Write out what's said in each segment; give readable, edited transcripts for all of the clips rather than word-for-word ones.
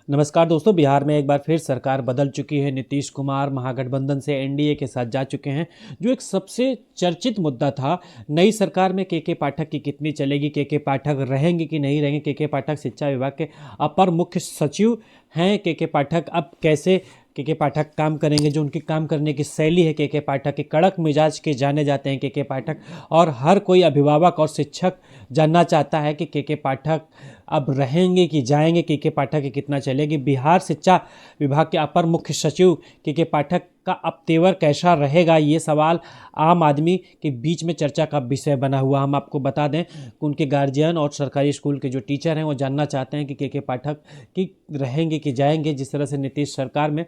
नमस्कार दोस्तों, बिहार में एक बार फिर सरकार बदल चुकी है। नीतीश कुमार महागठबंधन से एनडीए के साथ जा चुके हैं। जो एक सबसे चर्चित मुद्दा था, नई सरकार में के पाठक की कितनी चलेगी, के पाठक रहेंगे कि नहीं रहेंगे। के पाठक शिक्षा विभाग के अपर मुख्य सचिव हैं। के पाठक अब कैसे के पाठक काम करेंगे, जो उनकी काम करने की शैली है। के पाठक के कड़क मिजाज के जाने जाते हैं के पाठक, और हर कोई अभिभावक और शिक्षक जानना चाहता है कि के पाठक अब रहेंगे कि जाएंगे, के पाठक की कितना चलेगी। बिहार शिक्षा विभाग के अपर मुख्य सचिव के पाठक का अब तेवर कैसा रहेगा, ये सवाल आम आदमी के बीच में चर्चा का विषय बना हुआ। हम आपको बता दें कि उनके गार्जियन और सरकारी स्कूल के जो टीचर हैं वो जानना चाहते हैं कि के पाठक की रहेंगे कि जाएंगे। जिस तरह से नीतीश सरकार में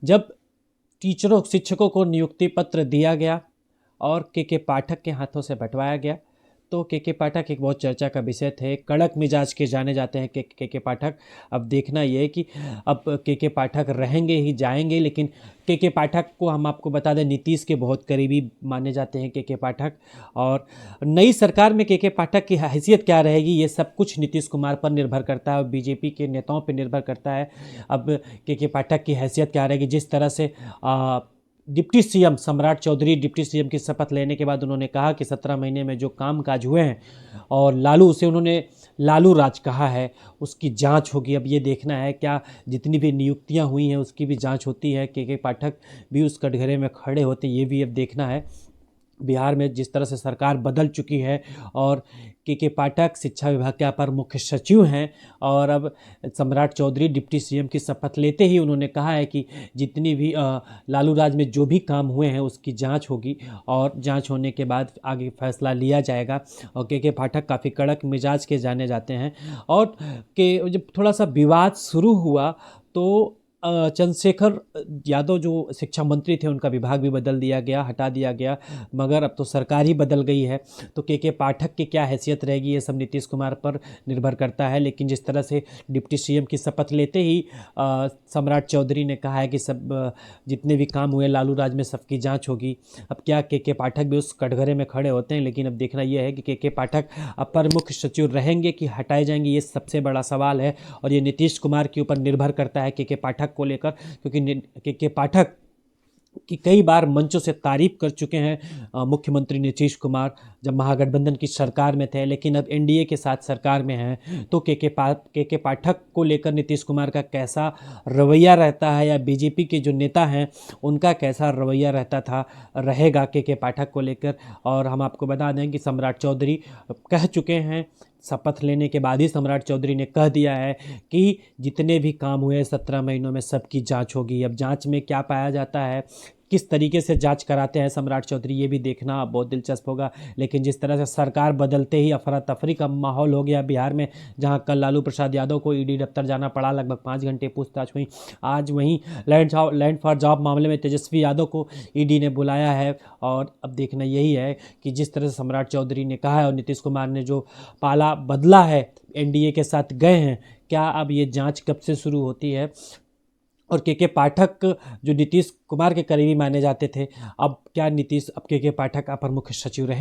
जब टीचरों शिक्षकों को नियुक्ति पत्र दिया गया और के पाठक के हाथों से बंटवाया गया, तो के पाठक एक बहुत चर्चा का विषय थे। कड़क मिजाज के जाने जाते हैं के पाठक। अब देखना ये है कि अब के पाठक रहेंगे ही जाएंगे। लेकिन के पाठक को हम आपको बता दें, नीतीश के बहुत करीबी माने जाते हैं के पाठक। और नई सरकार में के पाठक की हैसियत क्या रहेगी, ये सब कुछ नीतीश कुमार पर निर्भर करता है और बीजेपी के नेताओं पर निर्भर करता है। अब के पाठक की हैसियत क्या रहेगी। जिस तरह से डिप्टी सीएम सम्राट चौधरी डिप्टी सीएम की शपथ लेने के बाद उन्होंने कहा कि 17 महीने में जो कामकाज हुए हैं, और उसे उन्होंने लालू राज कहा है, उसकी जांच होगी। अब ये देखना है क्या जितनी भी नियुक्तियां हुई हैं उसकी भी जांच होती है, के पाठक भी उस कटघरे में खड़े होते, ये भी अब देखना है। बिहार में जिस तरह से सरकार बदल चुकी है और के पाठक शिक्षा विभाग के अपर मुख्य सचिव हैं, और अब सम्राट चौधरी डिप्टी सीएम की शपथ लेते ही उन्होंने कहा है कि जितनी भी लालू राज में जो भी काम हुए हैं उसकी जांच होगी, और जांच होने के बाद आगे फैसला लिया जाएगा। और के पाठक काफ़ी कड़क मिजाज के जाने जाते हैं। और जब थोड़ा सा विवाद शुरू हुआ तो चंद्रशेखर यादव जो शिक्षा मंत्री थे उनका विभाग भी बदल दिया गया, हटा दिया गया। मगर अब तो सरकार ही बदल गई है, तो के पाठक की क्या हैसियत रहेगी, ये सब नीतीश कुमार पर निर्भर करता है। लेकिन जिस तरह से डिप्टी सीएम की शपथ लेते ही सम्राट चौधरी ने कहा है कि सब जितने भी काम हुए लालू राज में सबकी जाँच होगी। अब क्या के पाठक भी उस कटघरे में खड़े होते हैं। लेकिन अब देखना यह है कि के पाठक अपर मुख्य सचिव रहेंगे कि हटाए जाएंगे, ये सबसे बड़ा सवाल है। और ये नीतीश कुमार के ऊपर निर्भर करता है के पाठक को लेकर, क्योंकि के पाठक की कई बार मंचों से तारीफ कर चुके हैं मुख्यमंत्री नीतीश कुमार जब महागठबंधन की सरकार में थे। लेकिन अब एनडीए के साथ सरकार में हैं, तो के पाठक को लेकर नीतीश कुमार का कैसा रवैया रहता है, या बीजेपी के जो नेता हैं उनका कैसा रवैया रहेगा के पाठक को लेकर। और हम आपको बता दें कि सम्राट चौधरी कह चुके हैं, शपथ लेने के बाद ही सम्राट चौधरी ने कह दिया है कि जितने भी काम हुए 17 महीनों में सबकी जांच होगी। अब जांच में क्या पाया जाता है, किस तरीके से जांच कराते हैं सम्राट चौधरी, ये भी देखना बहुत दिलचस्प होगा। लेकिन जिस तरह से सरकार बदलते ही अफरा तफरी का माहौल हो गया बिहार में, जहां कल लालू प्रसाद यादव को ईडी दफ्तर जाना पड़ा, लगभग 5 घंटे पूछताछ हुई। आज वहीं लैंड फॉर जॉब मामले में तेजस्वी यादव को ईडी ने बुलाया है। और अब देखना यही है कि जिस तरह से सम्राट चौधरी ने कहा है और नीतीश कुमार ने जो पाला बदला है, एनडीए के साथ गए हैं, क्या अब ये जांच कब से शुरू होती है। और के पाठक जो नीतीश कुमार के करीबी माने जाते थे, अब क्या नीतीश अब के पाठक अपर मुख्य सचिव रहे।